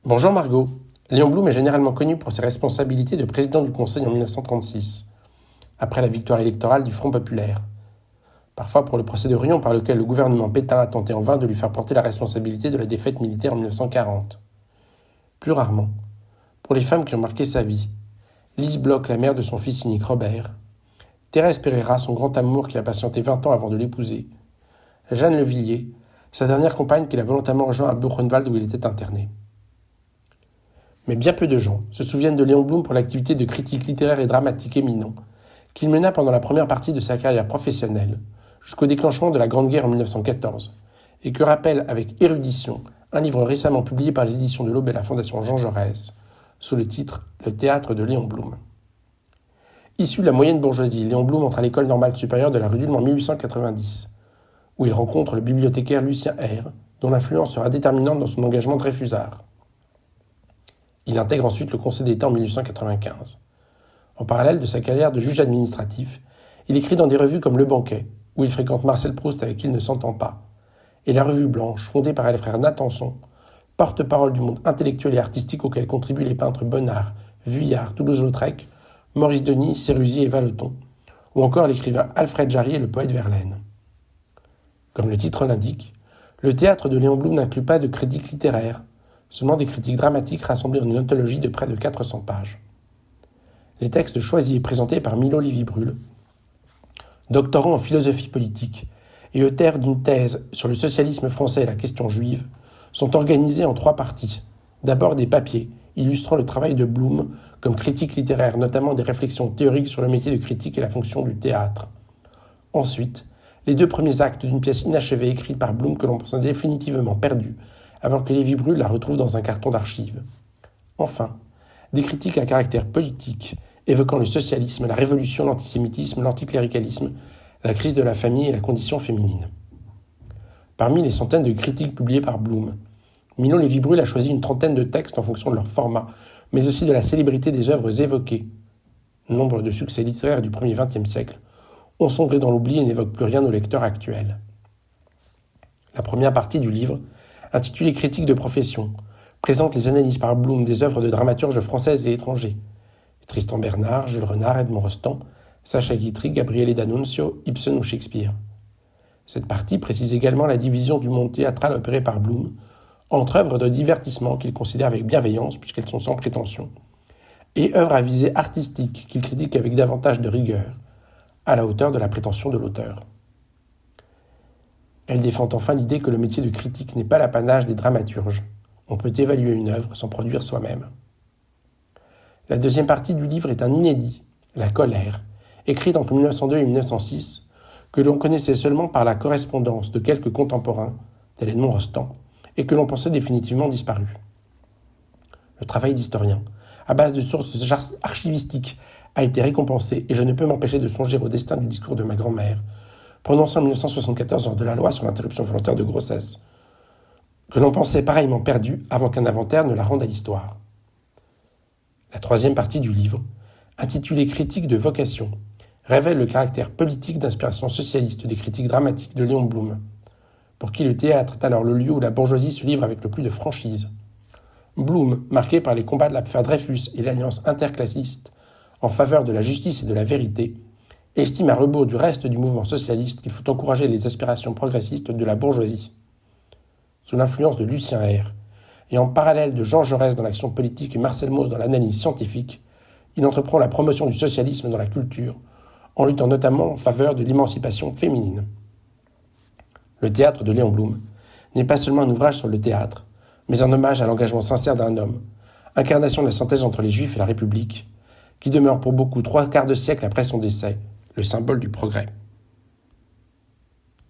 Bonjour Margot. Léon Blum est généralement connu pour ses responsabilités de président du Conseil en 1936, après la victoire électorale du Front populaire. Parfois pour le procès de Riom par lequel le gouvernement Pétain a tenté en vain de lui faire porter la responsabilité de la défaite militaire en 1940. Plus rarement, pour les femmes qui ont marqué sa vie, Lise Bloch, la mère de son fils unique Robert, Thérèse Pereira, son grand amour qui a patienté 20 ans avant de l'épouser, Jeanne Levilliers, sa dernière compagne qu'il a volontairement rejoint à Buchenwald où il était interné. Mais bien peu de gens se souviennent de Léon Blum pour l'activité de critique littéraire et dramatique éminent qu'il mena pendant la première partie de sa carrière professionnelle, jusqu'au déclenchement de la Grande Guerre en 1914, et que rappelle avec érudition un livre récemment publié par les éditions de l'Aube et la Fondation Jean Jaurès, sous le titre « Le théâtre de Léon Blum ». Issu de la moyenne bourgeoisie, Léon Blum entre à l'école normale supérieure de la rue d'Ulm en 1890, où il rencontre le bibliothécaire Lucien R, dont l'influence sera déterminante dans son engagement dreyfusard. Il intègre ensuite le Conseil d'État en 1895. En parallèle de sa carrière de juge administratif, il écrit dans des revues comme Le Banquet, où il fréquente Marcel Proust avec qui il ne s'entend pas, et la Revue Blanche, fondée par les frères Natanson, porte-parole du monde intellectuel et artistique auquel contribuent les peintres Bonnard, Vuillard, Toulouse-Lautrec, Maurice Denis, Sérusier et Valeton, ou encore l'écrivain Alfred Jarry et le poète Verlaine. Comme le titre l'indique, le théâtre de Léon Blum n'inclut pas de critiques littéraires, seulement des critiques dramatiques rassemblées en une anthologie de près de 400 pages. Les textes choisis et présentés par Milo Lévy-Bruhl, doctorant en philosophie politique et auteur d'une thèse sur le socialisme français et la question juive, sont organisés en 3 parties. D'abord des papiers, illustrant le travail de Blum comme critique littéraire, notamment des réflexions théoriques sur le métier de critique et la fonction du théâtre. Ensuite, les 2 premiers actes d'une pièce inachevée écrite par Blum que l'on pense définitivement perdue, avant que Lévy-Bruhl la retrouve dans un carton d'archives. Enfin, des critiques à caractère politique, évoquant le socialisme, la révolution, l'antisémitisme, l'anticléricalisme, la crise de la famille et la condition féminine. Parmi les centaines de critiques publiées par Blum, Milo Lévy-Bruhl a choisi une trentaine de textes en fonction de leur format, mais aussi de la célébrité des œuvres évoquées. Nombre de succès littéraires du premier XXe siècle ont sombré dans l'oubli et n'évoquent plus rien aux lecteurs actuels. La première partie du livre, intitulée Critique de profession, présente les analyses par Blum des œuvres de dramaturges françaises et étrangers. Tristan Bernard, Jules Renard, Edmond Rostand, Sacha Guitry, Gabriele D'Annunzio, Ibsen ou Shakespeare. Cette partie précise également la division du monde théâtral opérée par Blum entre œuvres de divertissement qu'il considère avec bienveillance puisqu'elles sont sans prétention, et œuvres à visée artistique qu'il critique avec davantage de rigueur, à la hauteur de la prétention de l'auteur. Elle défend enfin l'idée que le métier de critique n'est pas l'apanage des dramaturges. On peut évaluer une œuvre sans produire soi-même. La deuxième partie du livre est un inédit, La colère, écrite entre 1902 et 1906, que l'on connaissait seulement par la correspondance de quelques contemporains, tel Edmond Rostand, et que l'on pensait définitivement disparu. Le travail d'historien, à base de sources archivistiques, a été récompensé et je ne peux m'empêcher de songer au destin du discours de ma grand-mère, prononcé en 1974 lors de la loi sur l'interruption volontaire de grossesse, que l'on pensait pareillement perdue avant qu'un inventaire ne la rende à l'histoire. La troisième partie du livre, intitulée Critique de vocation, révèle le caractère politique d'inspiration socialiste des critiques dramatiques de Léon Blum, pour qui le théâtre est alors le lieu où la bourgeoisie se livre avec le plus de franchise. Blum, marqué par les combats de l'affaire Dreyfus et l'alliance interclassiste en faveur de la justice et de la vérité, estime à rebours du reste du mouvement socialiste qu'il faut encourager les aspirations progressistes de la bourgeoisie. Sous l'influence de Lucien R, et en parallèle de Jean Jaurès dans l'action politique et Marcel Mauss dans l'analyse scientifique, il entreprend la promotion du socialisme dans la culture, en luttant notamment en faveur de l'émancipation féminine. Le théâtre de Léon Blum n'est pas seulement un ouvrage sur le théâtre, mais un hommage à l'engagement sincère d'un homme, incarnation de la synthèse entre les Juifs et la République, qui demeure pour beaucoup 3/4 de siècle après son décès, le symbole du progrès.